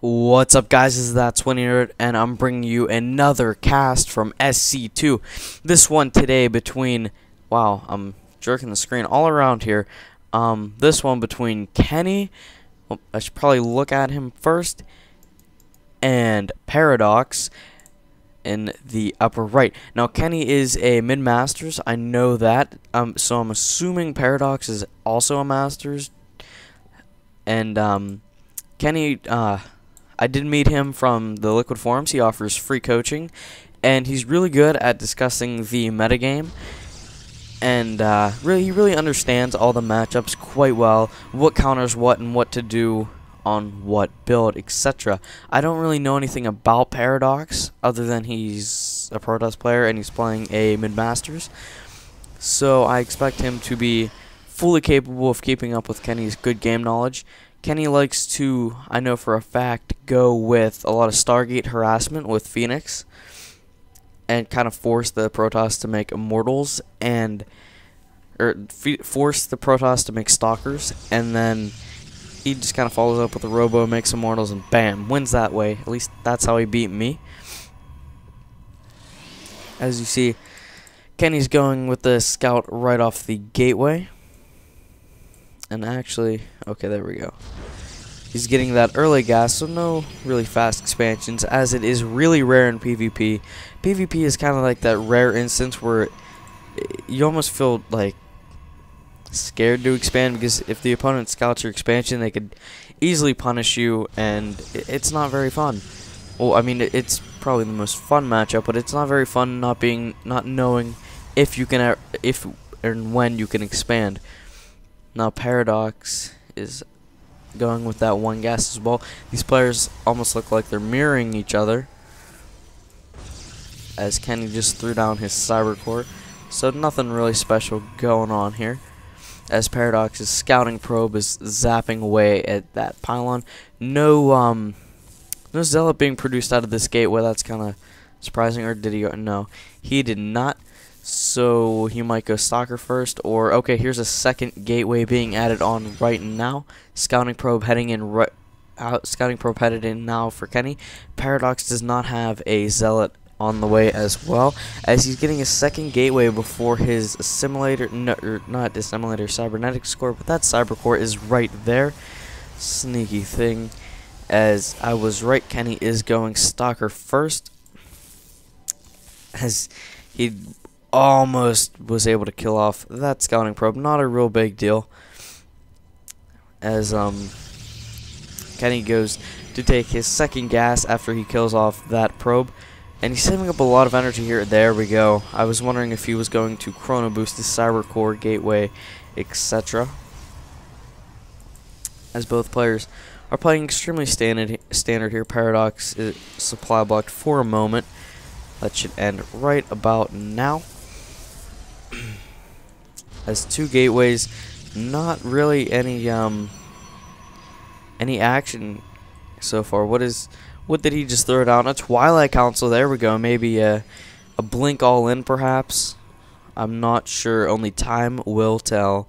What's up, guys? This is That Twin Nerd, and I'm bringing you another cast from SC2. This one today between, wow, I'm jerking the screen all around here. This one between Kenny, well, I should probably look at him first, and ParadoX in the upper right. Now, Kenny is a mid-masters, I know that, so I'm assuming ParadoX is also a masters, and, Kenny, I did meet him from the Liquid forums. He offers free coaching, and he's really good at discussing the metagame, and he really understands all the matchups quite well, what counters what and what to do on what build, etc. I don't really know anything about ParadoX other than he's a ProToss player and he's playing a mid-masters, so I expect him to be fully capable of keeping up with Kenny's good game knowledge. Kenny likes to, I know for a fact, go with a lot of Stargate harassment with Phoenix and kind of force the Protoss to make immortals force the Protoss to make stalkers, and then he just kind of follows up with a robo, makes immortals, and bam, wins that way. At least that's how he beat me. As you see, Kenny's going with the scout right off the gateway. And actually, okay, there we go. He's getting that early gas, so no really fast expansions, as it is really rare in PvP. PvP is kind of like that rare instance where you almost feel like scared to expand, because if the opponent scouts your expansion, they could easily punish you, and it's not very fun. Well, I mean, it's probably the most fun matchup, but it's not very fun not knowing if you can, if and when you can expand. Now ParadoX is going with that one gas as well. These players almost look like they're mirroring each other, as Kenny just threw down his cyber core, so nothing really special going on here, as ParadoX's scouting probe is zapping away at that pylon. No zealot being produced out of this gateway. That's kind of surprising. Or did he? No, he did not. So he might go stalker first, or okay, here's a second gateway being added on right now. Scouting probe heading in right out. Scouting probe headed in now for Kenny. ParadoX does not have a zealot on the way as well, as he's getting a second gateway before his assimilator, not assimilator, cybernetic core, but that cyber core is right there. Sneaky thing, as I was right, Kenny is going stalker first, as he almost was able to kill off that scouting probe. Not a real big deal, as Kenny goes to take his second gas after he kills off that probe, and he's saving up a lot of energy here. There we go. I was wondering if he was going to chrono boost his cyber core, gateway, etc., as both players are playing extremely standard here. ParadoX is supply blocked for a moment. That should end right about now. As two gateways, not really any action so far. What did he just throw down? A Twilight Council. There we go. Maybe a blink all in, perhaps. I'm not sure. Only time will tell.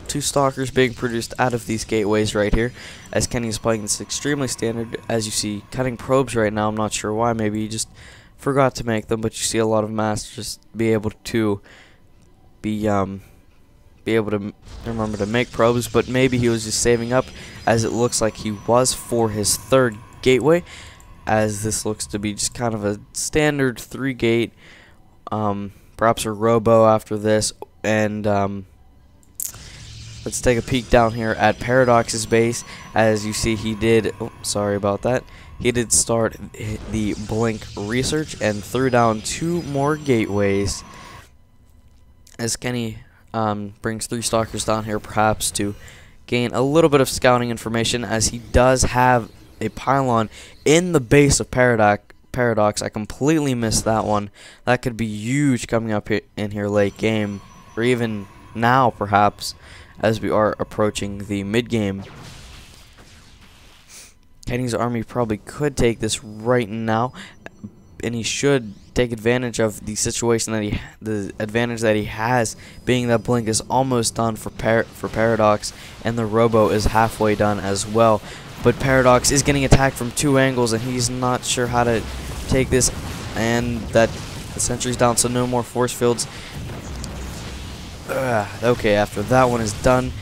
Two stalkers being produced out of these gateways right here, as Kenny's playing this extremely standard. As you see, cutting probes right now. I'm not sure why. Maybe he just forgot to make them, but you see a lot of masters be able to remember to make probes, but maybe he was just saving up, as it looks like he was, for his third gateway, as this looks to be just kind of a standard 3-gate, perhaps a robo after this. And let's take a peek down here at ParadoX's base. As you see, he did, oh, sorry about that, he did start the blink research and threw down 2 more gateways, as Kenny brings 3 stalkers down here, perhaps to gain a little bit of scouting information, as he does have a pylon in the base of ParadoX. I completely missed that one. That could be huge coming up in here late game, or even now perhaps, as we are approaching the mid game. Kenny's army probably could take this right now, and he should take advantage of the situation that the advantage that he has, being that blink is almost done for ParadoX, and the robo is halfway done as well. but ParadoX is getting attacked from 2 angles, and he's not sure how to take this. And that the sentry's down, so no more force fields. Okay, after that one is done,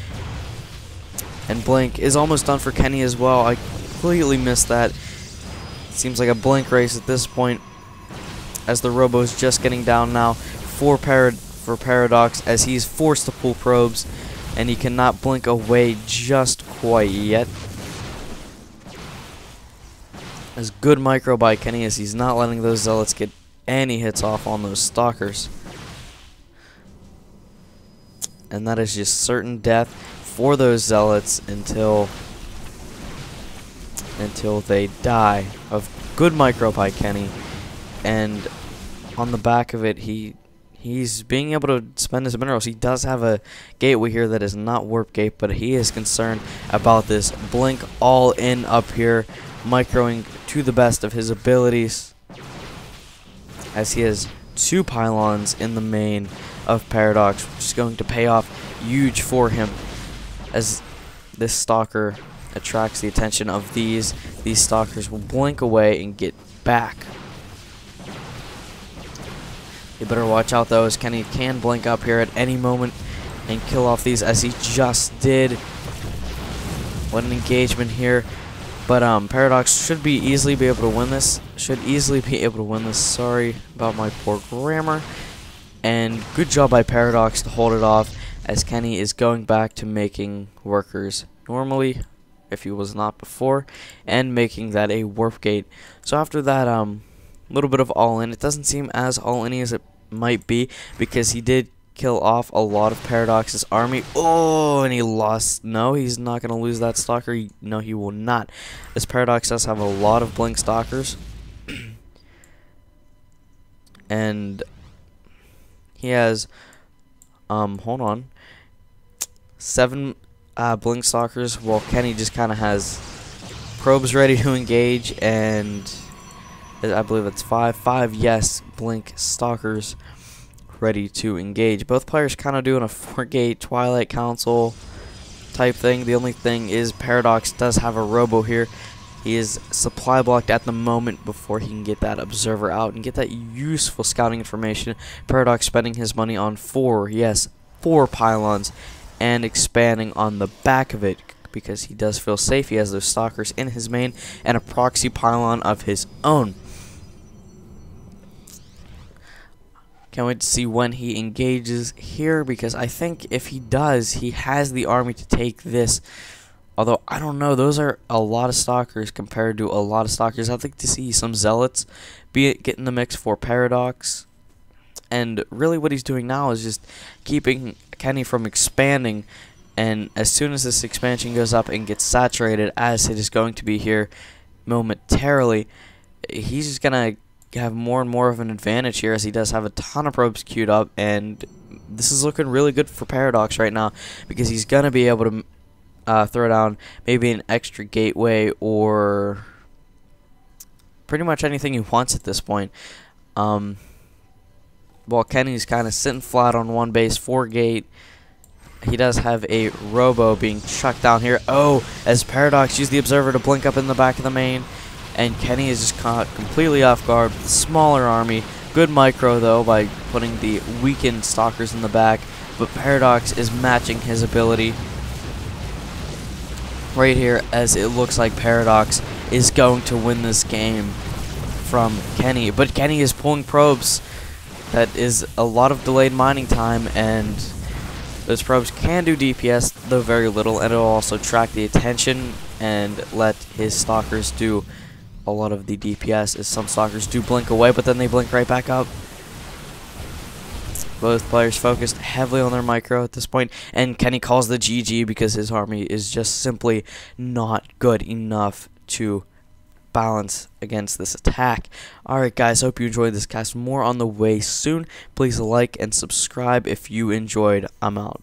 and Blink is almost done for Kenny as well. I completely missed that. It seems like a blink race at this point, as the Robo's just getting down now for ParadoX, as he's forced to pull probes, and he cannot blink away just quite yet. As good micro by Kenny, as he's not letting those Zealots get any hits off on those Stalkers. And that is just certain death for those Zealots until they die. Of good micro by Kenny, and on the back of it, he's being able to spend his minerals. He does have a gateway here that is not warp gate, but he is concerned about this blink all in up here, microing to the best of his abilities, as he has 2 pylons in the main of ParadoX, which is going to pay off huge for him, as this Stalker attracts the attention of these. These Stalkers will blink away and get back. You better watch out though, as Kenny can blink up here at any moment and kill off these, as he just did. What an engagement here. But ParadoX should easily be able to win this. Sorry about my poor grammar. And good job by ParadoX to hold it off, as Kenny is going back to making workers normally, if he was not before, and making that a warp gate. So after that little bit of all-in, it doesn't seem as all-in as it might be, because he did kill off a lot of ParadoX's army. Oh, and he lost. No, he's not going to lose that Stalker. No, he will not, as ParadoX does have a lot of Blink Stalkers. And he has, hold on, 7 Blink Stalkers, while Kenny just kind of has probes ready to engage, and I believe it's 5, yes, Blink Stalkers ready to engage. Both players kind of doing a 4-gate Twilight Council type thing. The only thing is ParadoX does have a Robo here. He is supply blocked at the moment before he can get that Observer out and get that useful scouting information. ParadoX spending his money on 4 pylons, and expanding on the back of it, because he does feel safe. He has those Stalkers in his main and a proxy pylon of his own. Can't wait to see when he engages here, because I think if he does, he has the army to take this. Although, I don't know, those are a lot of Stalkers compared to a lot of Stalkers. I'd like to see some Zealots get in the mix for ParadoX. And really what he's doing now is just keeping Kenny from expanding. And as soon as this expansion goes up and gets saturated, as it is going to be here momentarily, he's just going to have more and more of an advantage here, as he does have a ton of probes queued up. And this is looking really good for ParadoX right now, because he's going to be able to throw down maybe an extra gateway or pretty much anything he wants at this point. While Kenny's kind of sitting flat on one base, 4-gate. He does have a Robo being chucked down here. Oh, as ParadoX used the Observer to blink up in the back of the main, and Kenny is just caught completely off guard with a smaller army. Good micro though by putting the weakened Stalkers in the back, but ParadoX is matching his ability right here, as it looks like ParadoX is going to win this game from Kenny. But Kenny is pulling probes. That is a lot of delayed mining time, and those probes can do DPS, though very little, and it'll also track the attention and let his Stalkers do a lot of the DPS, as some Stalkers do blink away, but then they blink right back up. Both players focused heavily on their micro at this point, and Kenny calls the GG, because his army is just simply not good enough to balance against this attack. Alright guys, hope you enjoyed this cast. More on the way soon. Please like and subscribe if you enjoyed. I'm out.